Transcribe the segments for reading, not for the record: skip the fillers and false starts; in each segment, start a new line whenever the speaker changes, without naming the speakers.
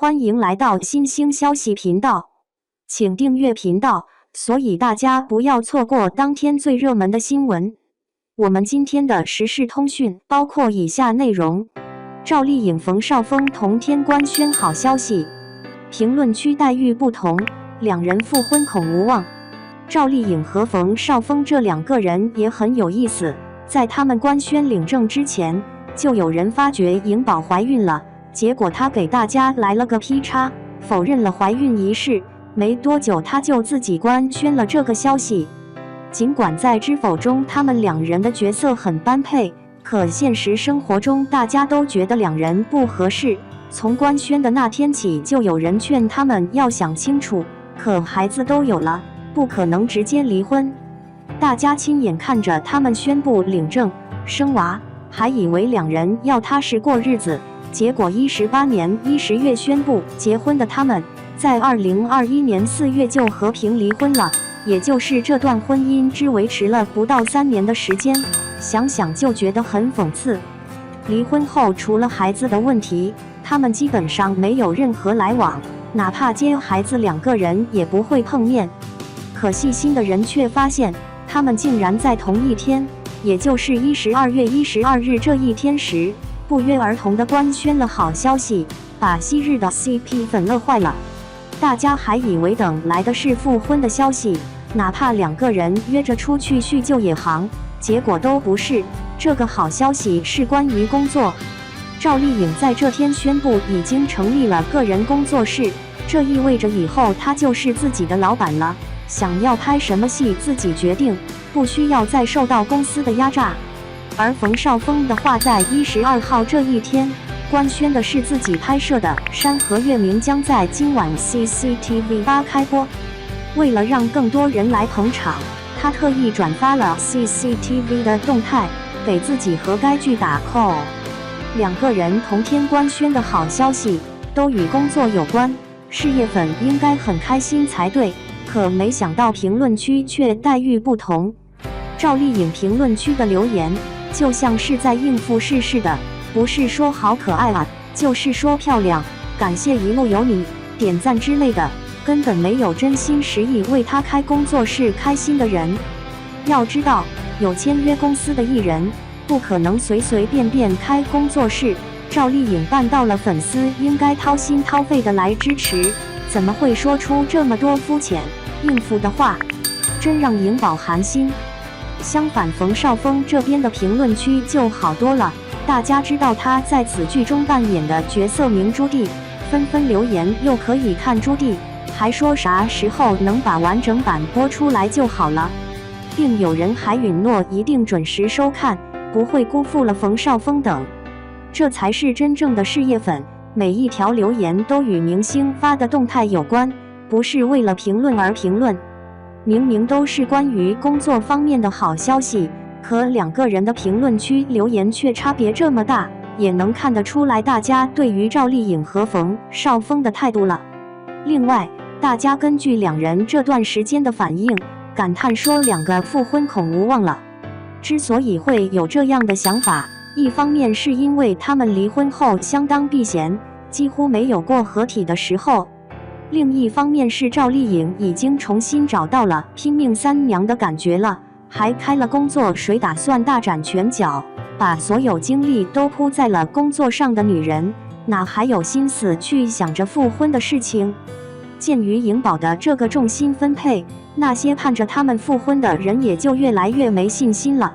欢迎来到新兴消息频道，请订阅频道，所以大家不要错过当天最热门的新闻。我们今天的时事通讯包括以下内容：赵丽颖、冯绍峰同天官宣好消息，评论区待遇不同，两人复婚恐无望。赵丽颖和冯绍峰这两个人也很有意思，在他们官宣领证之前，就有人发觉颖宝怀孕了。结果他给大家来了个劈叉，否认了怀孕一事。没多久，他就自己官宣了这个消息。尽管在知否中他们两人的角色很般配，可现实生活中大家都觉得两人不合适。从官宣的那天起，就有人劝他们要想清楚，可孩子都有了，不可能直接离婚。大家亲眼看着他们宣布领证生娃，还以为两人要踏实过日子。结果18年10月宣布结婚的他们，在2021年4月就和平离婚了，也就是这段婚姻只维持了不到3年的时间，想想就觉得很讽刺。离婚后除了孩子的问题，他们基本上没有任何来往，哪怕接孩子两个人也不会碰面。可细心的人却发现，他们竟然在同一天，也就是12月12日这一天时，不约而同地官宣了好消息，把昔日的 CP 粉乐坏了。大家还以为等来的是复婚的消息，哪怕两个人约着出去叙旧也行，结果都不是。这个好消息是关于工作。赵丽颖在这天宣布已经成立了个人工作室，这意味着以后她就是自己的老板了，想要拍什么戏自己决定，不需要再受到公司的压榨。而冯绍峰的话，在12号这一天官宣的是自己拍摄的《山河月明》将在今晚 CCTV8 开播。为了让更多人来捧场，他特意转发了 CCTV 的动态，给自己和该剧打 call。两个人同天官宣的好消息都与工作有关，事业粉应该很开心才对，可没想到评论区却待遇不同。赵丽颖评论区的留言就像是在应付世事的，不是说好可爱啊，就是说漂亮，感谢一路有你，点赞之类的，根本没有真心实意为他开工作室开心的人。要知道，有签约公司的艺人，不可能随随便便开工作室。赵丽颖办到了，粉丝应该掏心掏肺的来支持，怎么会说出这么多肤浅应付的话，真让颖宝寒心。相反，冯绍峰这边的评论区就好多了，大家知道他在此剧中扮演的角色名朱棣，纷纷留言又可以看朱棣，还说啥时候能把完整版播出来就好了，并有人还允诺一定准时收看，不会辜负了冯绍峰等。这才是真正的事业粉，每一条留言都与明星发的动态有关，不是为了评论而评论。明明都是关于工作方面的好消息，可两个人的评论区留言却差别这么大，也能看得出来大家对于赵丽颖和冯绍峰的态度了。另外，大家根据两人这段时间的反应，感叹说两个复婚恐无望了。之所以会有这样的想法，一方面是因为他们离婚后相当避嫌，几乎没有过合体的时候。另一方面是赵丽颖已经重新找到了拼命三娘的感觉了，还开了工作，谁打算大展拳脚，把所有精力都扑在了工作上的女人，哪还有心思去想着复婚的事情？鉴于颖宝的这个重心分配，那些盼着他们复婚的人也就越来越没信心了。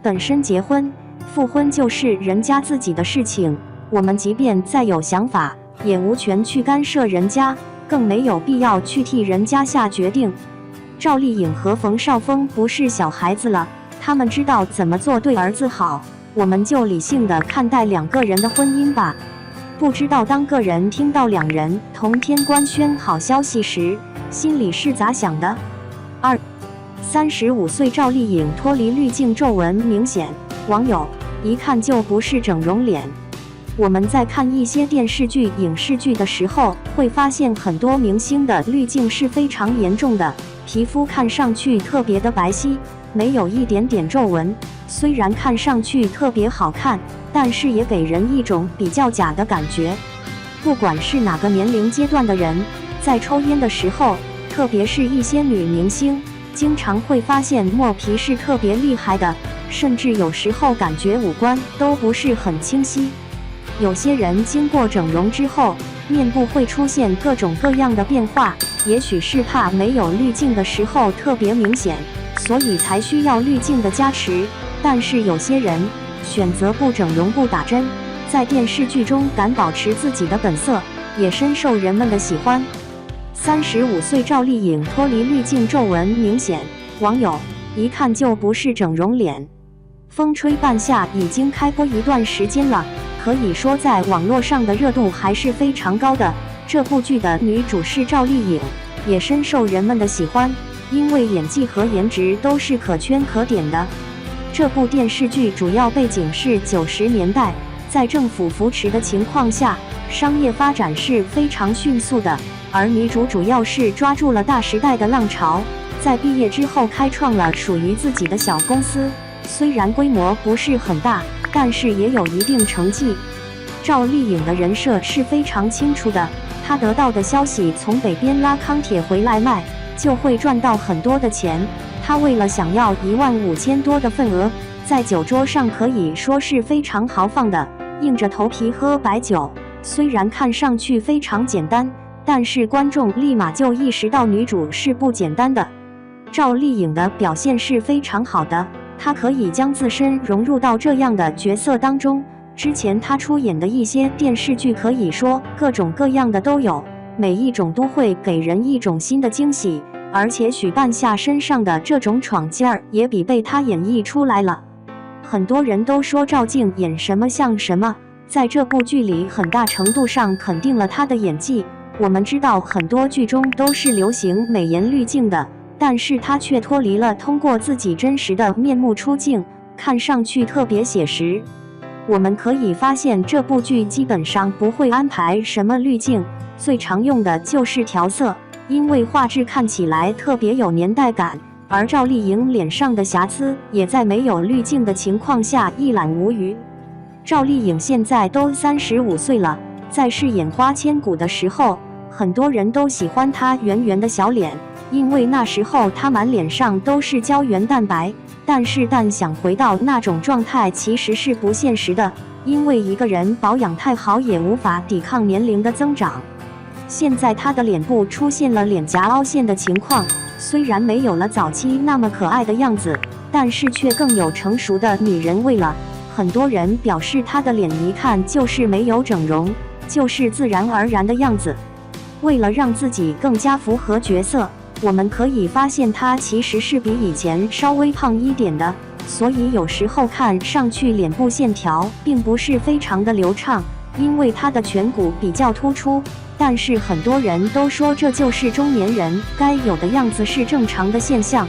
本身结婚、复婚就是人家自己的事情，我们即便再有想法，也无权去干涉人家，更没有必要去替人家下决定。赵丽颖和冯绍峰不是小孩子了，他们知道怎么做对儿子好，我们就理性的看待两个人的婚姻吧。不知道当个人听到两人同天官宣好消息时，心里是咋想的？35岁赵丽颖脱离滤镜皱纹明显，网友一看就不是整容脸。我们在看一些电视剧、影视剧的时候，会发现很多明星的滤镜是非常严重的，皮肤看上去特别的白皙，没有一点点皱纹，虽然看上去特别好看，但是也给人一种比较假的感觉。不管是哪个年龄阶段的人，在抽烟的时候，特别是一些女明星，经常会发现磨皮是特别厉害的，甚至有时候感觉五官都不是很清晰。有些人经过整容之后，面部会出现各种各样的变化，也许是怕没有滤镜的时候特别明显，所以才需要滤镜的加持。但是有些人选择不整容不打针，在电视剧中敢保持自己的本色，也深受人们的喜欢。35岁赵丽颖脱离滤镜，皱纹明显，网友一看就不是整容脸。风吹半夏已经开播一段时间了，可以说在网络上的热度还是非常高的。这部剧的女主是赵丽颖，也深受人们的喜欢，因为演技和颜值都是可圈可点的。这部电视剧主要背景是90年代，在政府扶持的情况下，商业发展是非常迅速的，而女主主要是抓住了大时代的浪潮，在毕业之后开创了属于自己的小公司，虽然规模不是很大，但是也有一定成绩。赵丽颖的人设是非常清楚的，她得到的消息从北边拉康铁回来卖，就会赚到很多的钱。她为了想要15000多的份额，在酒桌上可以说是非常豪放的，硬着头皮喝白酒。虽然看上去非常简单，但是观众立马就意识到女主是不简单的。赵丽颖的表现是非常好的，她可以将自身融入到这样的角色当中。之前她出演的一些电视剧可以说各种各样的都有，每一种都会给人一种新的惊喜。而且许半夏身上的这种闯劲儿也比被她演绎出来了。很多人都说赵静演什么像什么，在这部剧里很大程度上肯定了她的演技。我们知道很多剧中都是流行美颜滤镜的，但是她却脱离了通过自己真实的面目出镜，看上去特别写实。我们可以发现这部剧基本上不会安排什么滤镜，最常用的就是调色，因为画质看起来特别有年代感，而赵丽颖脸上的瑕疵也在没有滤镜的情况下一览无余。赵丽颖现在都35岁了，在饰演花千骨的时候，很多人都喜欢她圆圆的小脸，因为那时候她满脸上都是胶原蛋白。但想回到那种状态其实是不现实的，因为一个人保养太好也无法抵抗年龄的增长。现在她的脸部出现了脸颊凹陷的情况，虽然没有了早期那么可爱的样子，但是却更有成熟的女人味了。很多人表示她的脸一看就是没有整容，就是自然而然的样子。为了让自己更加符合角色，我们可以发现她其实是比以前稍微胖一点的，所以有时候看上去脸部线条并不是非常的流畅，因为她的颧骨比较突出。但是很多人都说这就是中年人该有的样子，是正常的现象。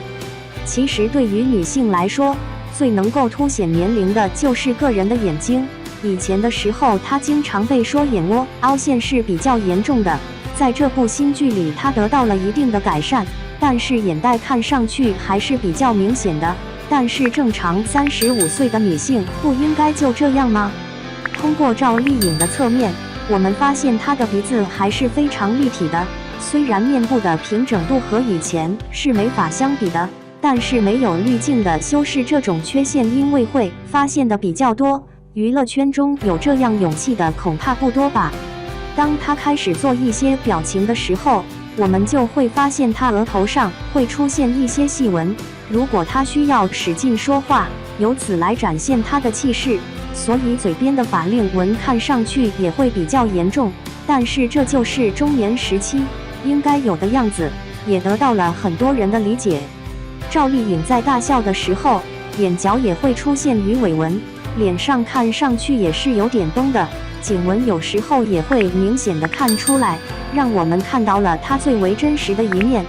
其实对于女性来说，最能够凸显年龄的就是个人的眼睛。以前的时候她经常被说眼窝凹陷是比较严重的，在这部新剧里她得到了一定的改善，但是眼袋看上去还是比较明显的。但是正常35岁的女性不应该就这样吗？通过赵丽颖的侧面，我们发现她的鼻子还是非常立体的，虽然面部的平整度和以前是没法相比的，但是没有滤镜的修饰这种缺陷，因为会发现的比较多，娱乐圈中有这样勇气的恐怕不多吧。当她开始做一些表情的时候，我们就会发现她额头上会出现一些细纹，如果她需要使劲说话，由此来展现她的气势，所以嘴边的法令纹看上去也会比较严重。但是这就是中年时期应该有的样子，也得到了很多人的理解。赵丽颖在大笑的时候，眼角也会出现鱼尾纹，脸上看上去也是有点崩的，颈纹有时候也会明显的看出来，让我们看到了她最为真实的一面。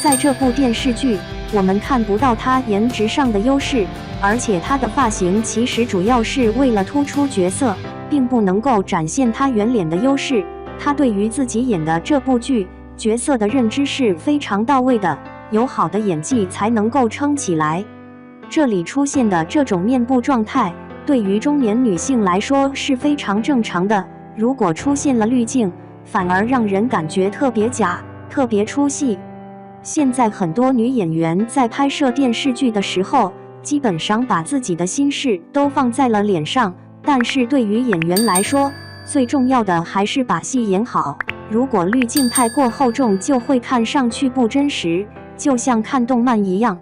在这部电视剧，我们看不到她颜值上的优势，而且她的发型其实主要是为了突出角色，并不能够展现她圆脸的优势。她对于自己演的这部剧角色的认知是非常到位的，有好的演技才能够撑起来。这里出现的这种面部状态，对于中年女性来说是非常正常的，如果出现了滤镜，反而让人感觉特别假，特别出戏。现在很多女演员在拍摄电视剧的时候，基本上把自己的心事都放在了脸上，但是对于演员来说，最重要的还是把戏演好。如果滤镜太过厚重，就会看上去不真实，就像看动漫一样。